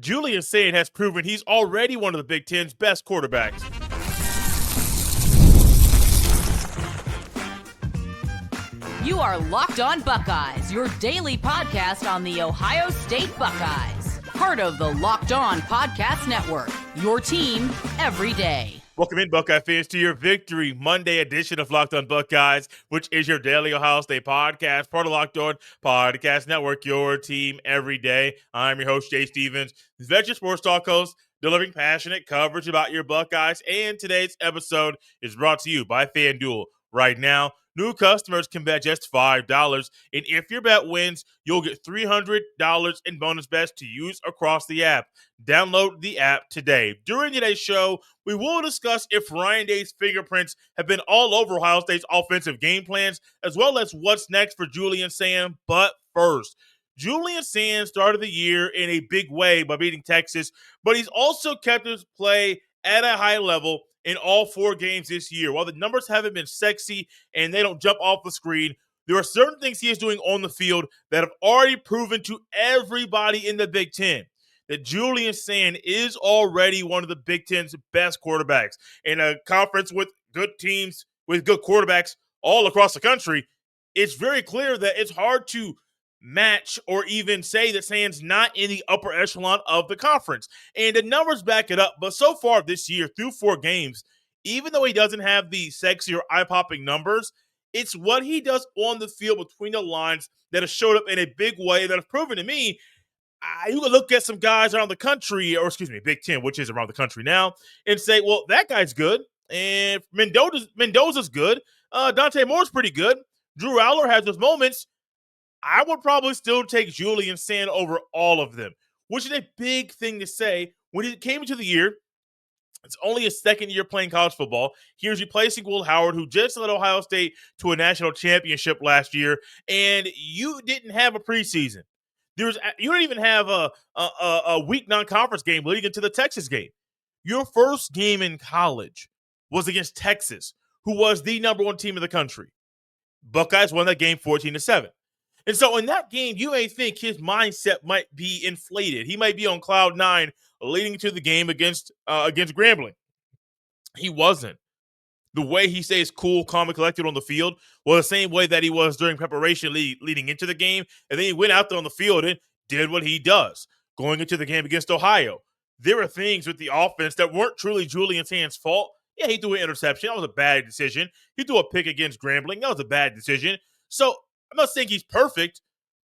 Julian Sayin has proven he's already one of the Big Ten's best quarterbacks. You are Locked On Buckeyes, your daily podcast on the Ohio State Buckeyes. Part of the Locked On Podcast Network, your team every day. Welcome in, Buckeye fans, to your Victory Monday edition of Locked On Buckeyes, which is your daily Ohio State podcast, part of Locked On Podcast Network, your team every day. I'm your host, Jay Stevens, veteran sports talk host, delivering passionate coverage about your Buckeyes, and today's episode is brought to you by FanDuel. Right now, new customers can bet just $5, and if your bet wins, you'll get $300 in bonus bets to use across the app. Download the app today. During today's show, we will discuss if Ryan Day's fingerprints have been all over Ohio State's offensive game plans, as well as what's next for Julian Sayin. But first, Julian Sayin started the year in a big way by beating Texas, but he's also kept his play at a high level in all 4 games this year. While the numbers haven't been sexy and they don't jump off the screen, there are certain things he is doing on the field that have already proven to everybody in the Big Ten that Julian Sayin is already one of the Big Ten's best quarterbacks. In a conference with good teams, with good quarterbacks all across the country, it's very clear that it's hard to match or even say that Sayin's not in the upper echelon of the conference. And the numbers back it up. But so far this year, through 4 games, even though he doesn't have the sexy or eye-popping numbers, it's what he does on the field between the lines that has showed up in a big way that have proven to me. You can look at some guys around the country, or excuse me, Big Ten, which is around the country now, and say, well, that guy's good. And Mendoza's good. Dante Moore's pretty good. Drew Aller has his moments. I would probably still take Julian Sayin over all of them, which is a big thing to say. When he came into the year, it's only his second year playing college football. He was replacing Will Howard, who just led Ohio State to a national championship last year, and you didn't have a preseason. You didn't even have a week non-conference game leading into the Texas game. Your first game in college was against Texas, who was the number 1 team in the country. Buckeyes won that game 14-7. And so in that game, you may think his mindset might be inflated. He might be on cloud 9 leading to the game against Grambling. He wasn't. The way he stays cool, calm, and collected on the field was the same way that he was during preparation leading into the game. And then he went out there on the field and did what he does. Going into the game against Ohio, there were things with the offense that weren't truly Julian Sayin's fault. Yeah, he threw an interception. That was a bad decision. He threw a pick against Grambling. That was a bad decision. So I'm not saying he's perfect,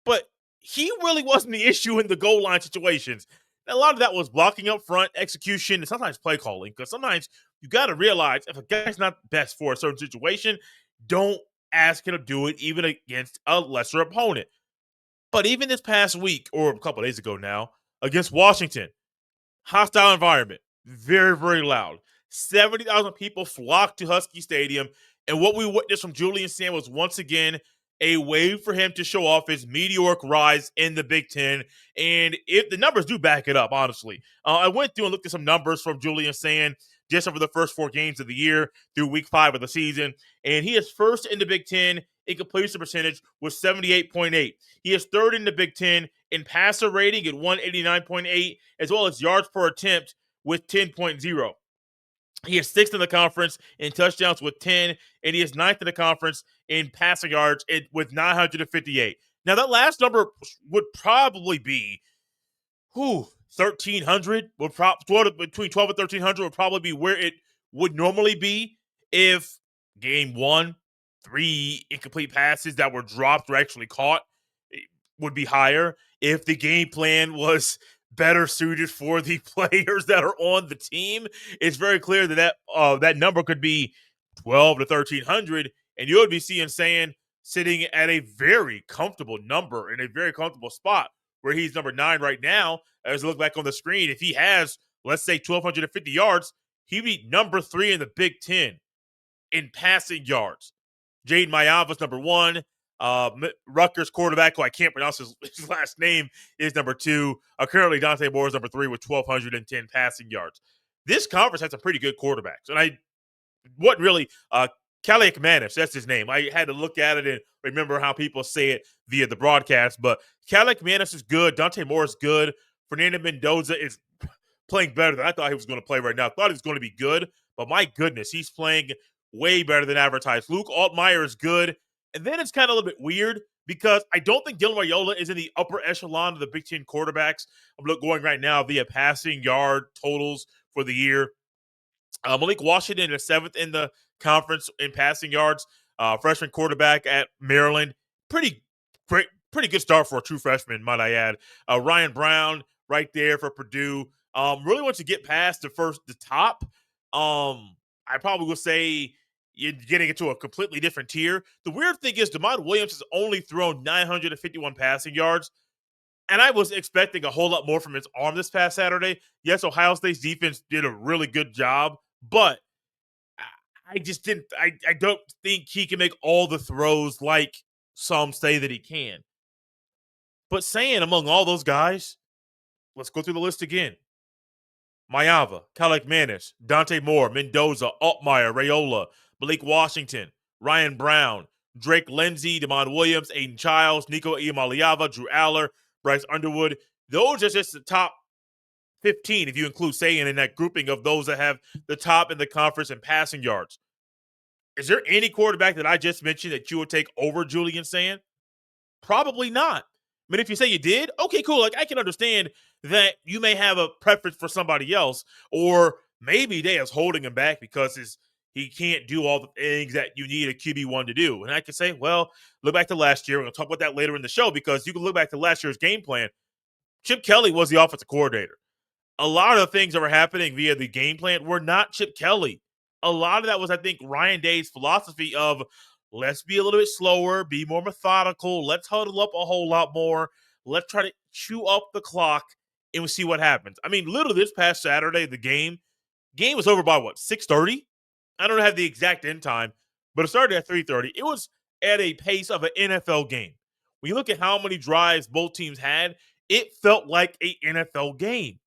but he really wasn't the issue in the goal line situations. And a lot of that was blocking up front, execution, and sometimes play calling. Because sometimes you got to realize if a guy's not best for a certain situation, don't ask him to do it even against a lesser opponent. But even this past week, or a couple of days ago now, against Washington, hostile environment, very, very loud. 70,000 people flocked to Husky Stadium. And what we witnessed from Julian Sayin was once again a way for him to show off his meteoric rise in the Big Ten. And if the numbers do back it up, honestly. I went through and looked at some numbers from Julian Sayin just over the first 4 games of the year through week 5 of the season. And he is first in the Big Ten in completion percentage with 78.8. He is third in the Big Ten in passer rating at 189.8, as well as yards per attempt with 10.0. He is 6th in the conference in touchdowns with 10, and he is 9th in the conference in passing yards with 958. Now, that last number would probably be 1,300. Between 12 and 1,300 would probably be where it would normally be if game 1, 3 incomplete passes that were dropped or actually caught would be higher. If the game plan was better suited for the players that are on the team, it's very clear that number could be 12 to 1,300, and you would be seeing Sayin sitting at a very comfortable number in a very comfortable spot where he's number 9 right now. As I look back on the screen, if he has, let's say, 1,250 yards, he'd be number 3 in the Big Ten in passing yards. Jaden Mayava's number 1. Rutgers quarterback, who I can't pronounce his last name, is number 2. Currently, Dante Moore is number 3 with 1,210 passing yards. This conference has some pretty good quarterbacks. And Calais McManus, that's his name. I had to look at it and remember how people say it via the broadcast. But Calais McManus is good. Dante Moore is good. Fernando Mendoza is playing better than I thought he was going to play right now. I thought he was going to be good, but my goodness, he's playing way better than advertised. Luke Altmaier is good. And then it's kind of a little bit weird because I don't think Dylan Raiola is in the upper echelon of the Big Ten quarterbacks. I'm going right now via passing yard totals for the year. Malik Washington is seventh in the conference in passing yards. Freshman quarterback at Maryland. Pretty great, pretty good start for a true freshman, might I add. Ryan Brown right there for Purdue. Really wants to get past the top. I probably will say you're getting into a completely different tier. The weird thing is DeMond Williams has only thrown 951 passing yards. And I was expecting a whole lot more from his arm this past Saturday. Yes, Ohio State's defense did a really good job, but I just didn't. I don't think he can make all the throws like some say that he can. But Sayin among all those guys, let's go through the list again. Mayava, Kalek Manis, Dante Moore, Mendoza, Altmaier, Raiola, Malik Washington, Ryan Brown, Drake Lindsey, DeMond Williams, Aiden Childs, Nico Iamaleava, Drew Aller, Bryce Underwood. Those are just the top 15 if you include Sayin in that grouping of those that have the top in the conference in passing yards. Is there any quarterback that I just mentioned that you would take over Julian Sayin? Probably not. I mean, if you say you did, okay, cool. Like, I can understand that you may have a preference for somebody else, or maybe they is holding him back because he can't do all the things that you need a QB1 to do. And I can say, well, look back to last year. We're going to talk about that later in the show because you can look back to last year's game plan. Chip Kelly was the offensive coordinator. A lot of the things that were happening via the game plan were not Chip Kelly. A lot of that was, I think, Ryan Day's philosophy of let's be a little bit slower, be more methodical, let's huddle up a whole lot more, let's try to chew up the clock, and we'll see what happens. I mean, literally this past Saturday, the game was over by, 6:30? I don't have the exact end time, but it started at 3:30. It was at a pace of an NFL game. When you look at how many drives both teams had, it felt like an NFL game.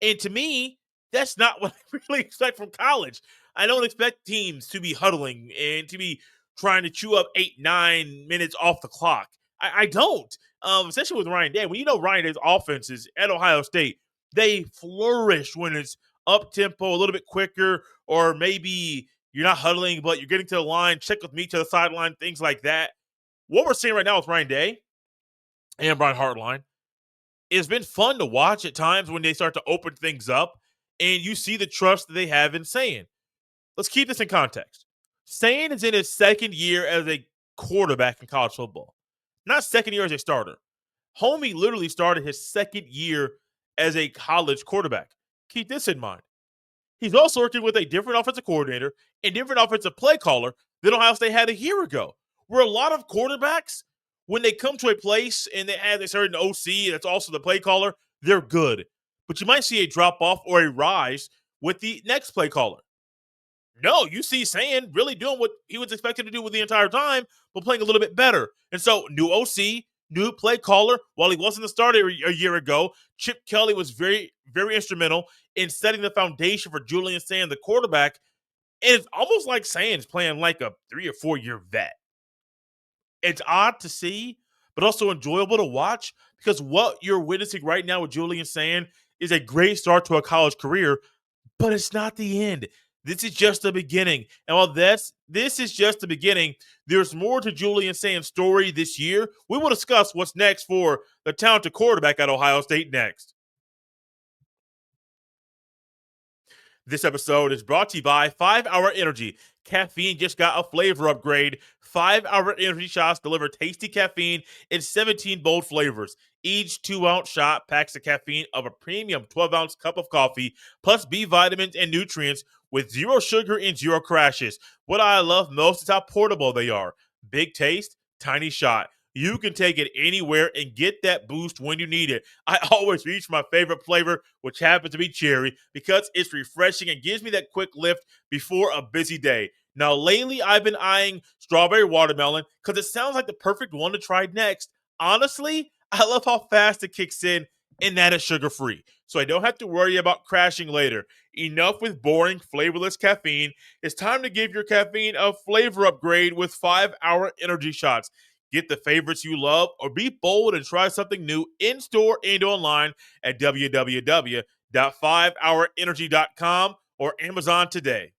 And to me, that's not what I really expect from college. I don't expect teams to be huddling and to be trying to chew up 8-9 minutes off the clock. I don't. Especially with Ryan Day. When you know Ryan Day's offenses at Ohio State, they flourish when it's up tempo, a little bit quicker, or maybe you're not huddling, but you're getting to the line, check with me to the sideline, things like that. What we're seeing right now with Ryan Day and Brian Hartline, it's been fun to watch at times when they start to open things up and you see the trust that they have in Sayin. Let's keep this in context. Sayin is in his second year as a quarterback in college football, not second year as a starter. Homie literally started his second year as a college quarterback. Keep this in mind. He's also working with a different offensive coordinator and different offensive play caller than Ohio State had a year ago, where a lot of quarterbacks, when they come to a place and they have a certain OC that's also the play caller, they're good. But you might see a drop-off or a rise with the next play caller. No, you see Sayin really doing what he was expected to do with the entire time, but playing a little bit better. And so, new OC, new play caller. While he wasn't the starter a year ago, Chip Kelly was very, very instrumental in setting the foundation for Julian Sayin, the quarterback. And it's almost like Sayin's playing like a 3 or 4 year vet. It's odd to see, but also enjoyable to watch because what you're witnessing right now with Julian Sayin is a great start to a college career, but it's not the end. This is just the beginning. And while this is just the beginning, there's more to Julian Sayin's story this year. We will discuss what's next for the talented quarterback at Ohio State next. This episode is brought to you by 5-Hour Energy. Caffeine just got a flavor upgrade. 5-Hour Energy shots deliver tasty caffeine in 17 bold flavors. Each 2-ounce shot packs the caffeine of a premium 12-ounce cup of coffee, plus B vitamins and nutrients with zero sugar and zero crashes. What I love most is how portable they are. Big taste, tiny shot. You can take it anywhere and get that boost when you need it. I always reach my favorite flavor, which happens to be cherry, because it's refreshing and gives me that quick lift before a busy day. Now, lately, I've been eyeing strawberry watermelon because it sounds like the perfect one to try next. Honestly, I love how fast it kicks in, and that is sugar-free, so I don't have to worry about crashing later. Enough with boring, flavorless caffeine. It's time to give your caffeine a flavor upgrade with 5-Hour Energy shots. Get the favorites you love, or be bold and try something new in-store and online at www.5hourenergy.com or Amazon today.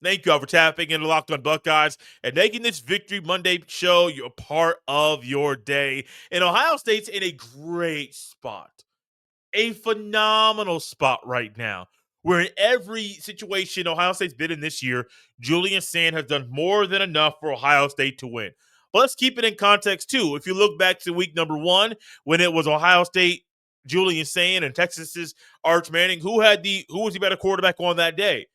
Thank you all for tapping into Locked On Buckeyes and making this Victory Monday show a part of your day. And Ohio State's in a great spot, a phenomenal spot right now, where in every situation Ohio State's been in this year, Julian Sayin has done more than enough for Ohio State to win. But let's keep it in context too. If you look back to week number 1, when it was Ohio State, Julian Sayin, and Texas's Arch Manning, who was the better quarterback on that day?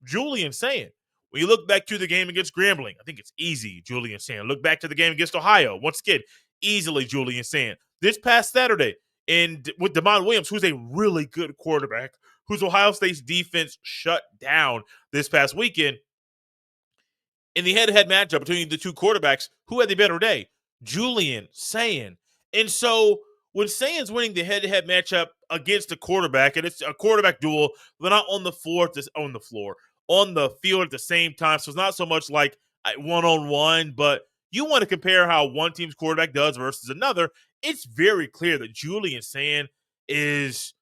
Julian Sayin. When you look back to the game against Grambling, I think it's easy, Julian Sayin. Look back to the game against Ohio. Once again, easily Julian Sayin. This past Saturday, and with Damon Williams, who's a really good quarterback, whose Ohio State's defense shut down this past weekend, in the head-to-head matchup between the two quarterbacks, who had the better day? Julian Sayin. And so when Sayin's winning the head-to-head matchup against a quarterback, and it's a quarterback duel, they're not on the field at the same time. So it's not so much like one-on-one, but you want to compare how one team's quarterback does versus another. It's very clear that Julian Sayin has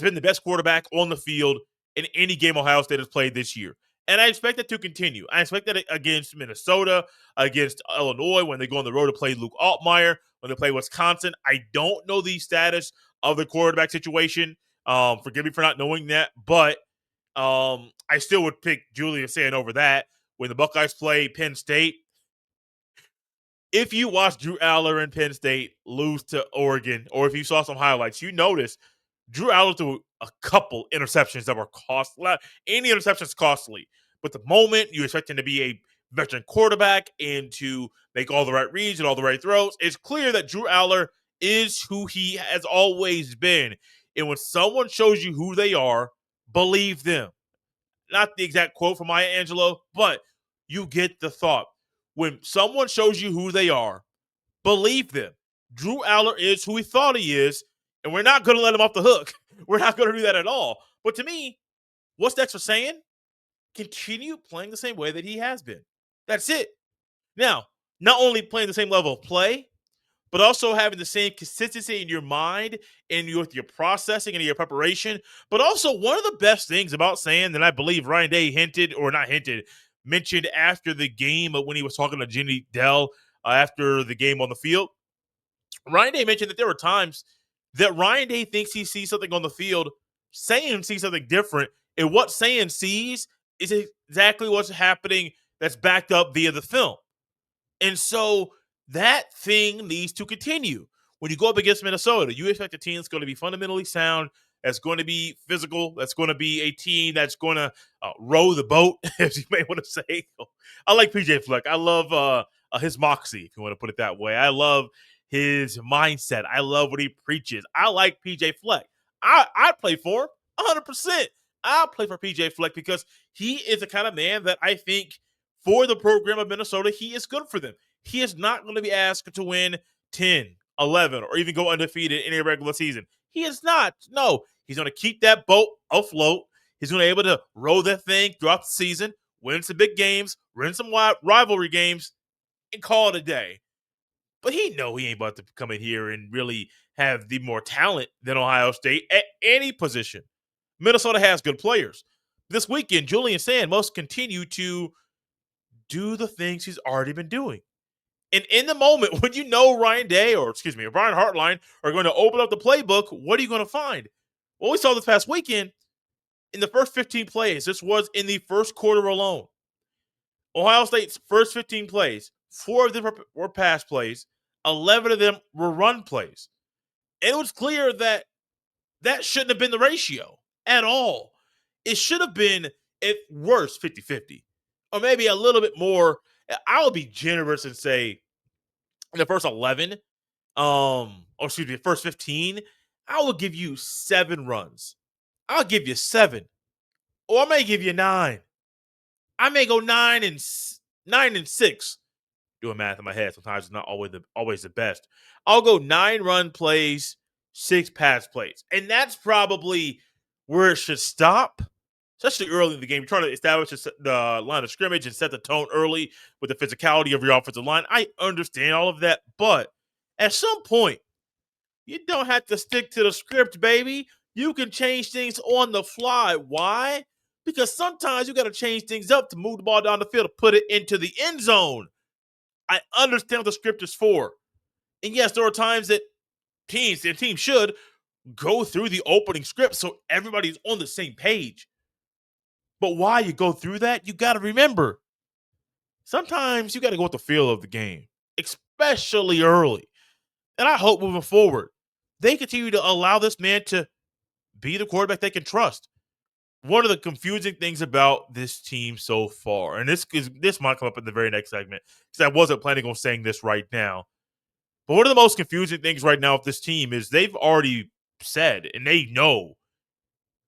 been the best quarterback on the field in any game Ohio State has played this year. And I expect that to continue. I expect that against Minnesota, against Illinois, when they go on the road to play Luke Altmaier, when they play Wisconsin. I don't know the status of the quarterback situation. Forgive me for not knowing that, but I still would pick Julian Sayin over that. When the Buckeyes play Penn State, if you watch Drew Aller and Penn State lose to Oregon, or if you saw some highlights, you notice Drew Aller threw a couple interceptions that were costly. Any interception is costly. But the moment you expect him to be a veteran quarterback and to make all the right reads and all the right throws, it's clear that Drew Aller is who he has always been. And when someone shows you who they are, believe them. Not the exact quote from Maya Angelou, but you get the thought. When someone shows you who they are, believe them. Drew Aller is who he thought he is, and we're not going to let him off the hook. We're not going to do that at all. But to me, what's next for Sayin? Continue playing the same way that he has been. That's it. Now, not only playing the same level of play, but also having the same consistency in your mind and with your processing and your preparation. But also, one of the best things about Sayin that I believe Ryan Day mentioned after the game when he was talking to Jenny Dell after the game on the field. Ryan Day mentioned that there were times that Ryan Day thinks he sees something on the field, Sayin sees something different, and what Sayin sees is exactly what's happening that's backed up via the film. And so that thing needs to continue. When you go up against Minnesota, you expect a team that's going to be fundamentally sound, that's going to be physical, that's going to be a team that's going to row the boat, as you may want to say. I like PJ Fleck. I love his moxie, if you want to put it that way. I love his mindset. I love what he preaches. I like PJ Fleck. I'd play for him 100%. I'll play for PJ Fleck because he is the kind of man that I think for the program of Minnesota, he is good for them. He is not going to be asked to win 10, 11, or even go undefeated in a regular season. He is not. No, he's going to keep that boat afloat. He's going to be able to row that thing throughout the season, win some big games, win some rivalry games, and call it a day. But he ain't about to come in here and really have the more talent than Ohio State at any position. Minnesota has good players. This weekend, Julian Sayin must continue to do the things he's already been doing. And in the moment, when you know Brian Hartline are going to open up the playbook, what are you going to find? Well, we saw this past weekend in the first 15 plays. This was in the first quarter alone. Ohio State's first 15 plays, 4 of them were pass plays, 11 of them were run plays. And it was clear that that shouldn't have been the ratio at all. It should have been, at worst, 50-50. Or maybe a little bit more. I'll be generous and say in the first 11, first 15, I will give you 7 runs. I'll give you 7. Or I may give you 9. I may go 9 and 6. Doing math in my head sometimes it's not always the best. I'll go 9 run plays, 6 pass plays. And that's probably where it should stop. especially early in the game. You're trying to establish the line of scrimmage and set the tone early with the physicality of your offensive line. I understand all of that, but at some point, you don't have to stick to the script, baby. You can change things on the fly. Why? Because sometimes you got to change things up to move the ball down the field to put it into the end zone. I understand what the script is for. And yes, there are times that teams should go through the opening script so everybody's on the same page. But while you go through that, you got to remember, sometimes you got to go with the feel of the game, especially early. And I hope moving forward, they continue to allow this man to be the quarterback they can trust. One of the confusing things about this team so far, and this might come up in the very next segment, because I wasn't planning on saying this right now, but one of the most confusing things right now with this team is they've already said, and they know,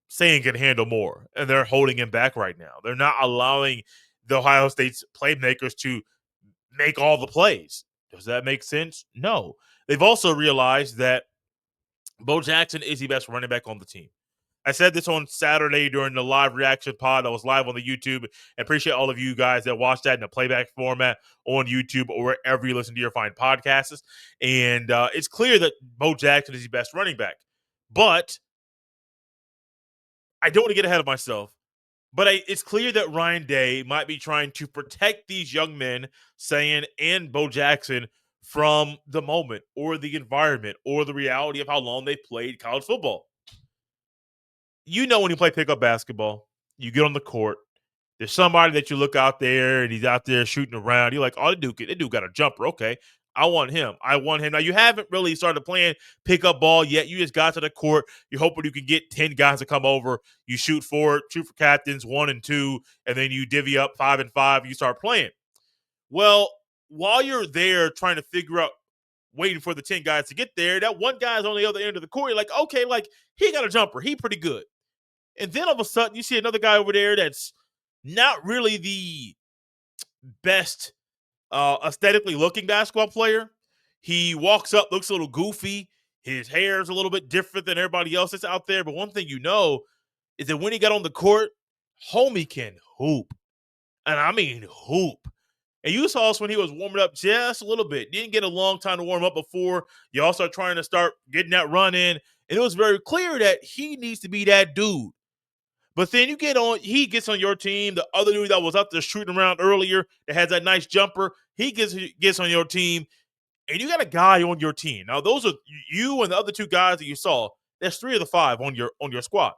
Sayin can handle more, and they're holding him back right now. They're not allowing the Ohio State's playmakers to make all the plays. Does that make sense? No. They've also realized that Bo Jackson is the best running back on the team. I said this on Saturday during the live reaction pod that was live on the YouTube. I appreciate all of you guys that watched that in the playback format on YouTube or wherever you listen to your fine podcasts. And it's clear that Bo Jackson is the best running back. But I don't want to get ahead of myself. But it's clear that Ryan Day might be trying to protect these young men, Sayin and Bo Jackson, from the moment or the environment or the reality of how long they played college football. You know, when you play pickup basketball, you get on the court, there's somebody that you look out there and he's out there shooting around. You're like, oh, that dude got a jumper. Okay, I want him. Now, you haven't really started playing pickup ball yet. You just got to the court. You're hoping you can get 10 guys to come over. You shoot for captains 1 and 2, and then you divvy up 5 and 5. And you start playing. Well, while you're there trying to figure out, waiting for the 10 guys to get there, that one guy's on the other end of the court. You're like, okay, like he got a jumper. He pretty good. And then all of a sudden, you see another guy over there that's not really the best aesthetically looking basketball player. He walks up, looks a little goofy. His hair is a little bit different than everybody else that's out there. But one thing you know is that when he got on the court, homie can hoop. And I mean hoop. And you saw us when he was warming up just a little bit. Didn't get a long time to warm up before you all start trying to start getting that run in. And it was very clear that he needs to be that dude. But then he gets on your team. The other dude that was up there shooting around earlier that has that nice jumper, he gets on your team, and you got a guy on your team. Now, those are you and the other 2 guys that you saw. That's 3 of the 5 on your squad.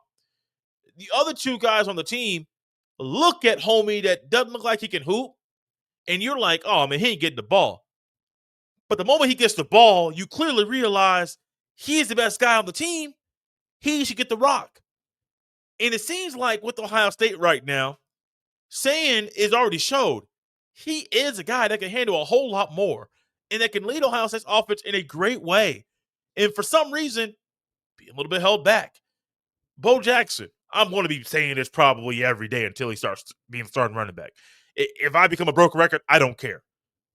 The other 2 guys on the team look at homie that doesn't look like he can hoop, and you're like, oh, man, he ain't getting the ball. But the moment he gets the ball, you clearly realize he is the best guy on the team. He should get the rock. And it seems like with Ohio State right now, Sayin is already showed he is a guy that can handle a whole lot more and that can lead Ohio State's offense in a great way. And for some reason, be a little bit held back. Bo Jackson, I'm going to be saying this probably every day until he starts being starting running back. If I become a broken record, I don't care.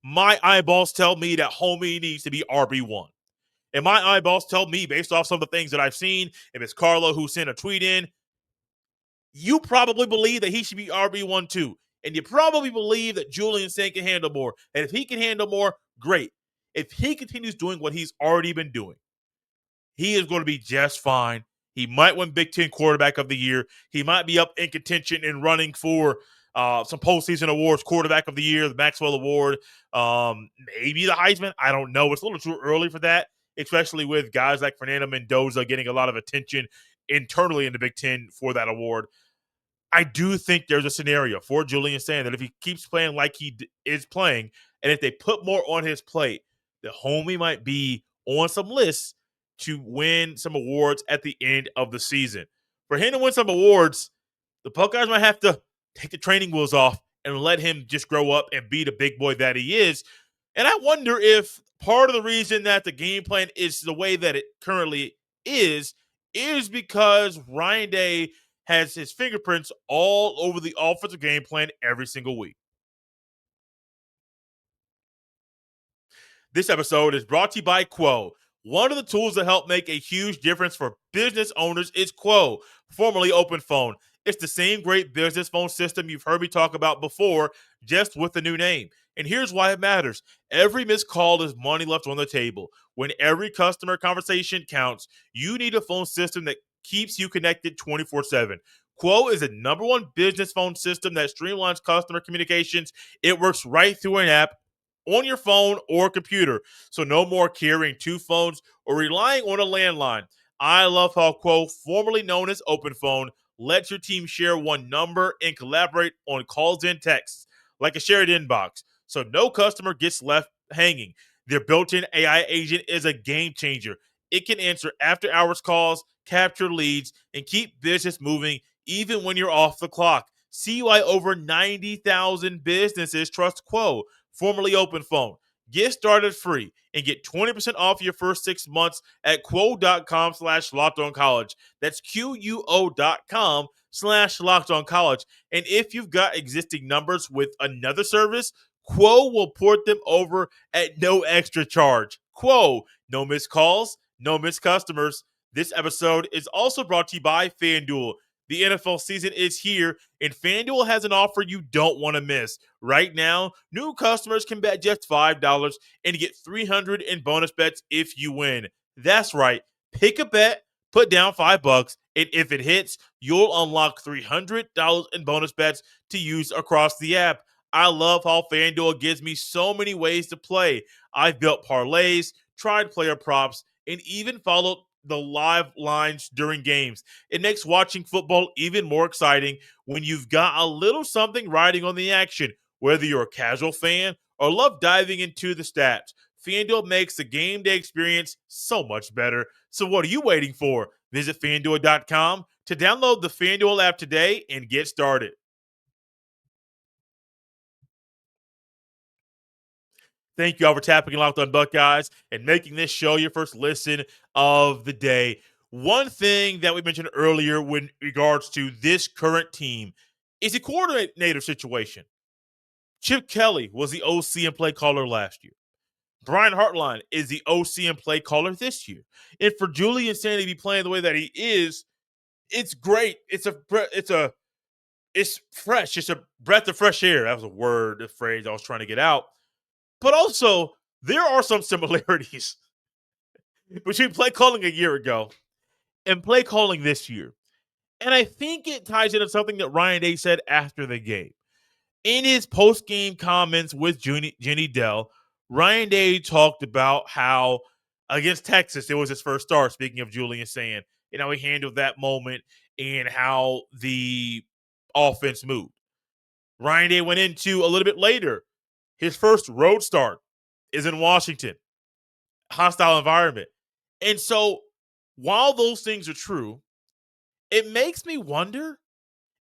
My eyeballs tell me that homie needs to be RB1. And my eyeballs tell me, based off some of the things that I've seen, if it's Carlo who sent a tweet in, you probably believe that he should be RB1 too. And you probably believe that Julian Sayin can handle more. And if he can handle more, great. If he continues doing what he's already been doing, he is going to be just fine. He might win Big Ten Quarterback of the Year. He might be up in contention and running for some postseason awards, Quarterback of the Year, the Maxwell Award, maybe the Heisman. I don't know. It's a little too early for that, especially with guys like Fernando Mendoza getting a lot of attention internally in the Big Ten for that award. I do think there's a scenario for Julian Sayin that if he keeps playing like he is playing, and if they put more on his plate, the homie might be on some lists to win some awards at the end of the season. For him to win some awards, the Buckeyes might have to take the training wheels off and let him just grow up and be the big boy that he is. And I wonder if part of the reason that the game plan is the way that it currently is because Ryan Day has his fingerprints all over the offensive game plan every single week. This episode is brought to you by Quo. One of the tools that help make a huge difference for business owners is Quo, formerly Open Phone. It's the same great business phone system you've heard me talk about before, just with a new name. And here's why it matters. Every missed call is money left on the table. When every customer conversation counts, you need a phone system that keeps you connected 24/7. Quo is the number one business phone system that streamlines customer communications. It works right through an app on your phone or computer. So no more carrying two phones or relying on a landline. I love how Quo, formerly known as Open Phone, lets your team share one number and collaborate on calls and texts like a shared inbox. So no customer gets left hanging. Their built-in AI agent is a game changer. It can answer after-hours calls, capture leads, and keep business moving even when you're off the clock. See why over 90,000 businesses trust Quo, formerly Open Phone. Get started free and get 20% off your first 6 months at quo.com/lockedoncollege. That's QUO.com/lockedoncollege. And if you've got existing numbers with another service, Quo will port them over at no extra charge. Quo, no missed calls, no missed customers. This episode is also brought to you by FanDuel. The NFL season is here, and FanDuel has an offer you don't want to miss. Right now, new customers can bet just $5 and get 300 in bonus bets if you win. That's right. Pick a bet, put down $5, and if it hits, you'll unlock $300 in bonus bets to use across the app. I love how FanDuel gives me so many ways to play. I've built parlays, tried player props, and even followed the live lines during games. It makes watching football even more exciting when you've got a little something riding on the action. Whether you're a casual fan or love diving into the stats, FanDuel makes the game day experience so much better. So what are you waiting for? Visit FanDuel.com to download the FanDuel app today and get started. Thank you all for tapping Locked on Buckeyes and making this show your first listen of the day. One thing that we mentioned earlier with regards to this current team is a coordinator situation. Chip Kelly was the OC and play caller last year. Brian Hartline is the OC and play caller this year. And for Julian Sayin to be playing the way that he is, it's great. It's fresh. It's a breath of fresh air. That was a phrase I was trying to get out. But also, there are some similarities between play calling a year ago and play calling this year. And I think it ties into something that Ryan Day said after the game. In his post-game comments with Jenny Dell, Ryan Day talked about how against Texas, it was his first start, speaking of Julian Sayin, and how he handled that moment and how the offense moved. Ryan Day went into a little bit later. His first road start is in Washington, hostile environment. And so while those things are true, it makes me wonder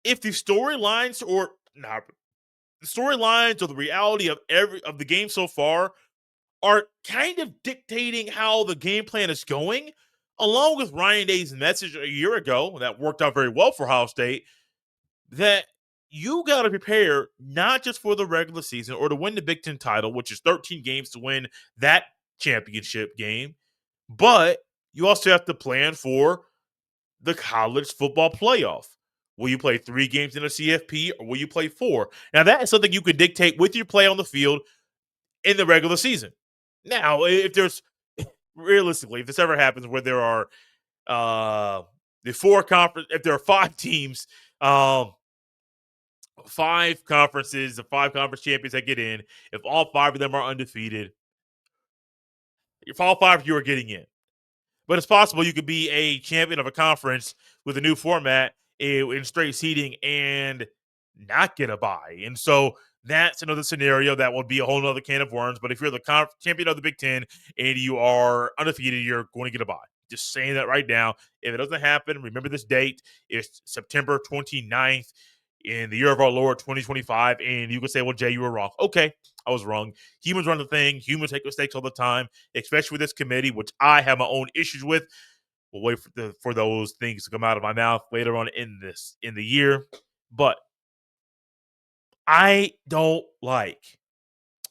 if the storylines or not the storylines or the reality of the game so far are kind of dictating how the game plan is going, along with Ryan Day's message a year ago that worked out very well for Ohio State, that you got to prepare not just for the regular season or to win the Big Ten title, which is 13 games to win that championship game, but you also have to plan for the college football playoff. Will you play 3 games in a CFP or will you play 4? Now, that is something you can dictate with your play on the field in the regular season. Now, if there's realistically, if this ever happens where there are the 4 conference, if there are 5 teams, 5 conferences, the 5 conference champions that get in, if all 5 of them are undefeated, if all 5 of you are getting in. But it's possible you could be a champion of a conference with a new format in straight seeding and not get a bye. And so that's another scenario that would be a whole other can of worms. But if you're the champion of the Big Ten and you are undefeated, you're going to get a bye. Just saying that right now. If it doesn't happen, remember this date. It's September 29th in the year of our Lord 2025. And you can say, well, Jay, you were wrong. Okay, I was wrong. Humans run the thing. Humans make mistakes all the time, especially with this committee, which I have my own issues with. We'll wait for those things to come out of my mouth later on in the year. But I don't like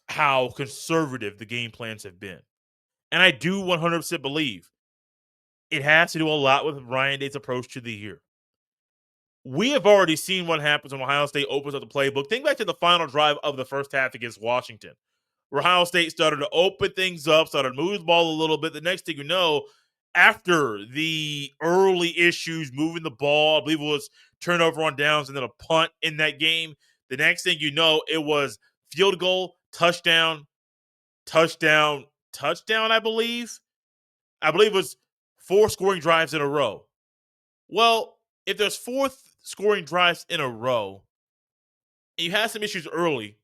how conservative the game plans have been. And I do 100% believe it has to do a lot with Ryan Day's approach to the year. We have already seen what happens when Ohio State opens up the playbook. Think back to the final drive of the first half against Washington, where Ohio State started to open things up, started to move the ball a little bit. The next thing you know, after the early issues moving the ball, I believe it was turnover on downs and then a punt in that game. The next thing you know, it was field goal, touchdown, touchdown, touchdown, I believe. I believe it was 4 scoring drives in a row. Well, if there's 4 scoring drives in a row, and you had some issues early,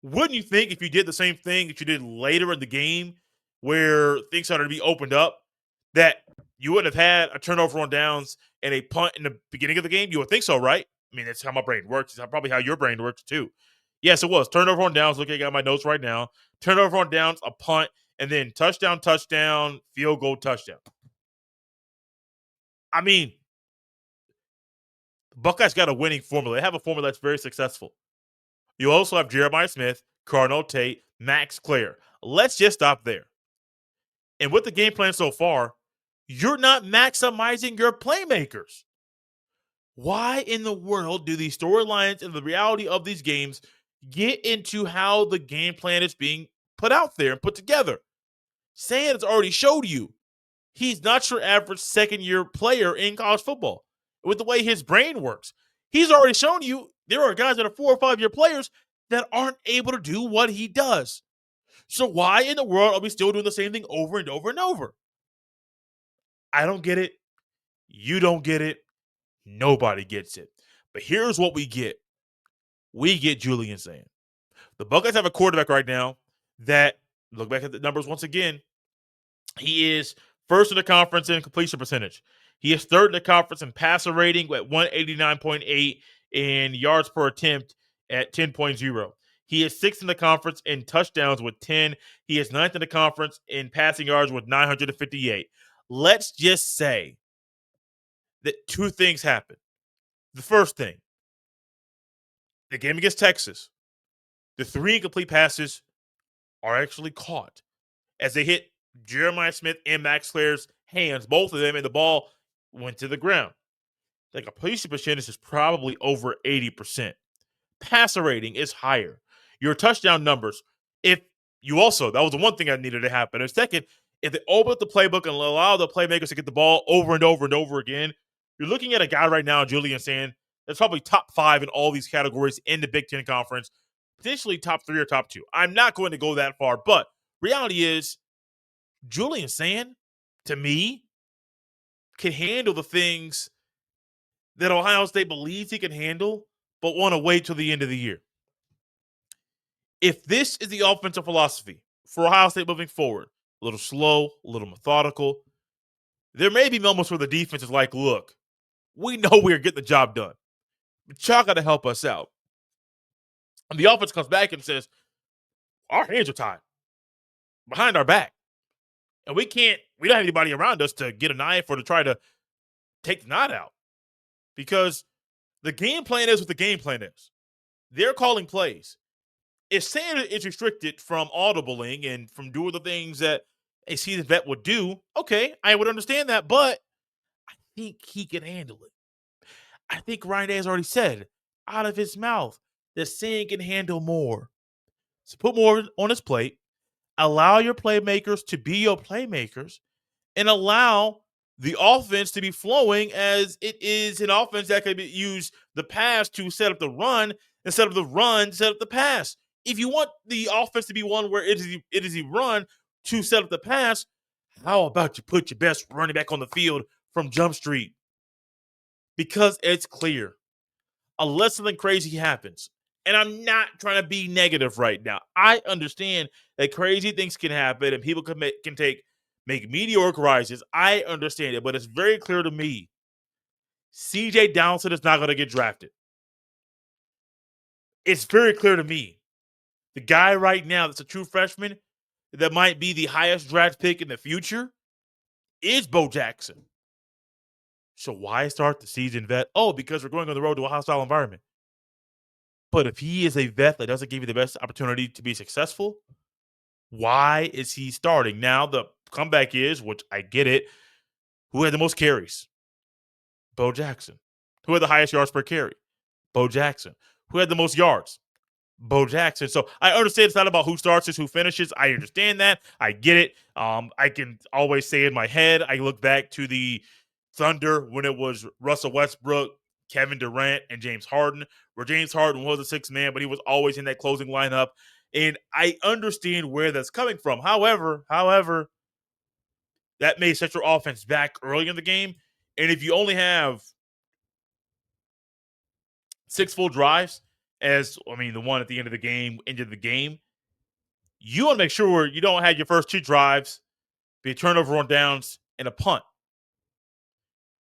wouldn't you think if you did the same thing that you did later in the game where things started to be opened up, that you wouldn't have had a turnover on downs and a punt in the beginning of the game? You would think so, right? I mean, that's how my brain works. It's probably how your brain works too. Yes, it was. Turnover on downs. Looking at my notes right now. Turnover on downs, a punt, and then touchdown, touchdown, field goal, touchdown. I mean, the Buckeyes got a winning formula. They have a formula that's very successful. You also have Jeremiah Smith, Carnell Tate, Max Clare. Let's just stop there. And with the game plan so far, you're not maximizing your playmakers. Why in the world do these storylines and the reality of these games get into how the game plan is being put out there and put together? Sayin has already showed you he's not your average second-year player in college football. With the way his brain works, he's already shown you there are guys that are 4 or 5-year players that aren't able to do what he does. So why in the world are we still doing the same thing over and over and over? I don't get it. You don't get it. Nobody gets it. But here's what we get. We get Julian Sayin. The Buckeyes have a quarterback right now that, look back at the numbers once again, he is first in the conference in completion percentage. He is third in the conference in passer rating at 189.8 and yards per attempt at 10.0. He is sixth in the conference in touchdowns with 10. He is ninth in the conference in passing yards with 958. Let's just say that 2 things happen. The first thing, the game against Texas, the 3 incomplete passes are actually caught as they hit Jeremiah Smith and Max Clare's hands, both of them, and the ball went to the ground. The completion percentage is probably over 80%. Passer rating is higher. Your touchdown numbers, if you also, that was the one thing that needed to happen. And second, if they open up the playbook and allow the playmakers to get the ball over and over and over again, you're looking at a guy right now, Julian Sayin, that's probably top 5 in all these categories in the Big Ten Conference, potentially top 3 or top 2. I'm not going to go that far, but reality is, Julian Sayin, to me, can handle the things that Ohio State believes he can handle, but want to wait till the end of the year. If this is the offensive philosophy for Ohio State moving forward, a little slow, a little methodical, there may be moments where the defense is like, look, we know we're getting the job done, but y'all got to help us out. And the offense comes back and says, our hands are tied behind our back. And we don't have anybody around us to get a knife or to try to take the knot out. Because the game plan is what the game plan is. They're calling plays. If Sayin is restricted from audibling and from doing the things that a seasoned vet would do, okay, I would understand that, but I think he can handle it. I think Ryan Day has already said out of his mouth that Sayin can handle more. So put more on his plate, allow your playmakers to be your playmakers, and allow the offense to be flowing as it is an offense that can use the pass to set up the run instead of the run to set up the pass. If you want the offense to be one where it is a run to set up the pass, how about you put your best running back on the field from Jump Street? Because it's clear, unless something crazy happens, and I'm not trying to be negative right now. I understand that crazy things can happen and people can make meteoric rises. I understand it, but it's very clear to me CJ Downson is not going to get drafted. It's very clear to me the guy right now that's a true freshman that might be the highest draft pick in the future is Bo Jackson. So why start the season vet? Oh, because we're going on the road to a hostile environment. But if he is a vet that doesn't give you the best opportunity to be successful, why is he starting? Now the comeback is, which I get it, who had the most carries? Bo Jackson. Who had the highest yards per carry? Bo Jackson. Who had the most yards? Bo Jackson. So I understand it's not about who starts, it's who finishes. I understand that. I get it. I can always say in my head, I look back to the Thunder when it was Russell Westbrook, Kevin Durant, and James Harden, where James Harden was a sixth man, but he was always in that closing lineup. And I understand where that's coming from. However, that may set your offense back early in the game. And if you only have 6 full drives, the one at the end of the game, you want to make sure you don't have your first 2 drives be a turnover on downs and a punt.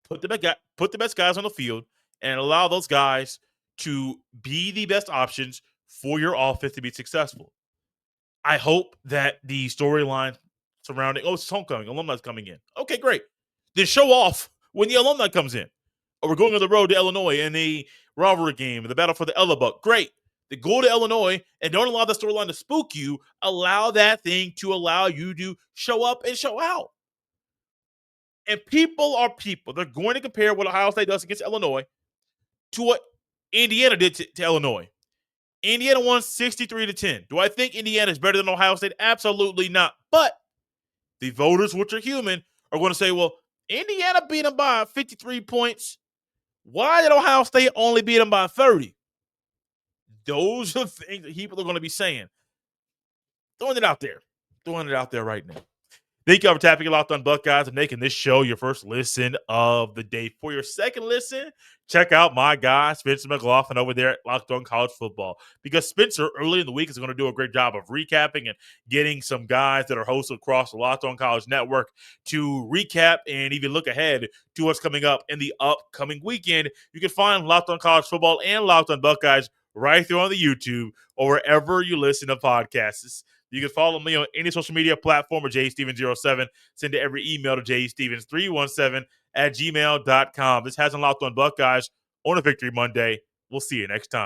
Put the best guys on the field and allow those guys to be the best options for your offense to be successful. I hope that the storyline surrounding, it's homecoming, alumni's coming in. Okay, great. Then show off when the alumni comes in. Or we're going on the road to Illinois in the rivalry game, the battle for the Ella Buck. Great. They go to Illinois and don't allow the storyline to spook you. Allow that thing to allow you to show up and show out. And people are people. They're going to compare what Ohio State does against Illinois to what Indiana did to Illinois. Indiana won 63-10. Do I think Indiana is better than Ohio State? Absolutely not. But the voters, which are human, are going to say, well, Indiana beat them by 53 points. Why did Ohio State only beat them by 30? Those are things that people are going to be saying. Throwing it out there right now. Thank you for tapping your Locked On Buckeyes and making this show your first listen of the day. For your second listen, check out my guy, Spencer McLaughlin, over there at Locked On College Football. Because Spencer, early in the week, is going to do a great job of recapping and getting some guys that are hosts across the Locked On College Network to recap and even look ahead to what's coming up in the upcoming weekend. You can find Locked On College Football and Locked On Buckeyes right there on the YouTube or wherever you listen to podcasts. You can follow me on any social media platform or jstevens07. Send every email to jstevens317@gmail.com. This has Locked On Buckeyes on a Victory Monday. We'll see you next time.